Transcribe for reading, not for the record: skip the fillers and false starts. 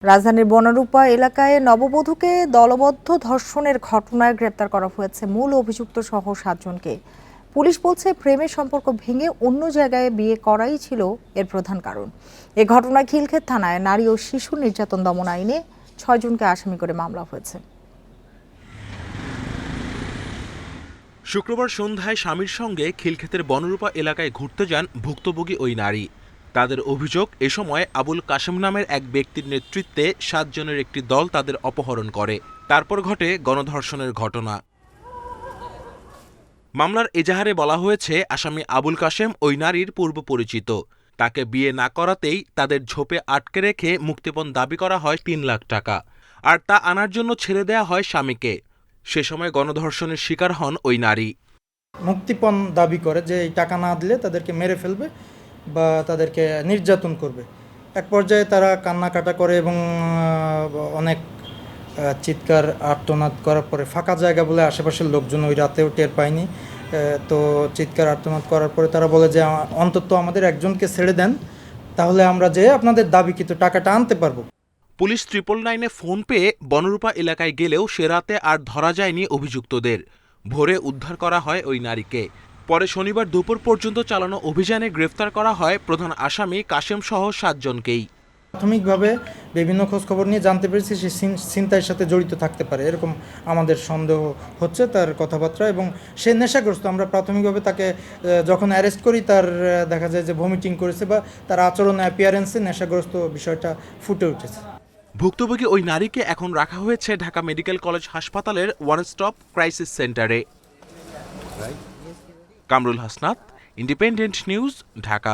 রাজধানীর বনরূপা এলাকায় নববধূকে দলবদ্ধ ধর্ষণের ঘটনায় গ্রেপ্তার করা হয়েছে মূল অভিযুক্ত সহ 7 জনকে। পুলিশ বলছে প্রেমের সম্পর্ক ভেঙে অন্য জায়গায় বিয়ে করাই ছিল এর প্রধান কারণ। এ ঘটনায় খিলক্ষেত থানায় নারী ও শিশু নির্যাতন দমন আইনে 6 জনকে আসামি করে মামলা হয়েছে। শুক্রবার সন্ধ্যায় স্বামীর সঙ্গে খিলক্ষেতের বনরূপা এলাকায় ঘুরতে যান ভুক্তভোগী ওই নারী। তাদের অভিযোগ, এ সময় আবুল কাশেম নামের এক ব্যক্তির নেতৃত্বে 7 জনের একটি দল তাদের অপহরণ করে। তারপর ঘটে গণধর্ষণের ঘটনা। মামলার এজাহারে বলা হয়েছে, আসামি আবুল কাশেম ওই নারীর পূর্ব পরিচিত। তাকে বিয়ে না করাতেই তাদের ঝোপে আটকে রেখে মুক্তিপণ দাবি করা হয় 3 লাখ টাকা, আর তা আনার জন্য ছেড়ে দেয়া হয় স্বামীকে। সে সময় গণধর্ষণের শিকার হন ওই নারী। মুক্তিপণ দাবি করে যে এই টাকা না দিলে তাদেরকে মেরে ফেলবে বা তাদেরকে নির্যাতন করবে। এক পর্যায়ে তারা কান্নাকাটা করে এবং অনেক চিৎকার আর্তনাদ করার পরে ফাঁকা জায়গা বলে আশেপাশের লোকজন ওই রাতেও টের পায়নি। তো চিৎকার আর্তনাদ করার পরে তারা বলে যে অন্তত আমাদের একজনকে ছেড়ে দেন, তাহলে আমরা যে আপনাদের দাবিকৃত টাকাটা আনতে পারবো। পুলিশ 999-এ ফোন পেয়ে বনরূপা এলাকায় গেলেও সে রাতে আর ধরা যায়নি অভিযুক্তদের। ভোরে উদ্ধার করা হয় ওই নারীকে। পরে শনিবার দুপুর পর্যন্ত চালানো অভিযানে গ্রেফতার করা হয় প্রধান আসামি কাশেম সহ 7 জনকেই। প্রাথমিকভাবে বিভিন্ন খোঁজখবর নিয়ে জানতে পেরেছি সে ছিনতাইয়ের সাথে জড়িত থাকতে পারে, এরকম আমাদের সন্দেহ হচ্ছে তার কথাবার্তা, এবং সে নেশাগ্রস্ত। আমরা প্রাথমিকভাবে তাকে যখন অ্যারেস্ট করি তার দেখা যায় যে ভমিটিং করেছে বা তার আচরণে অ্যাপিয়ারেন্সে নেশাগ্রস্ত বিষয়টা ফুটে উঠেছে। ভুক্তভোগী ওই নারীকে এখন রাখা হয়েছে ঢাকা মেডিকেল কলেজ হাসপাতালের ওয়ান স্টপ ক্রাইসিস সেন্টারে। Kamrul Hasnat, independent news, Dhaka.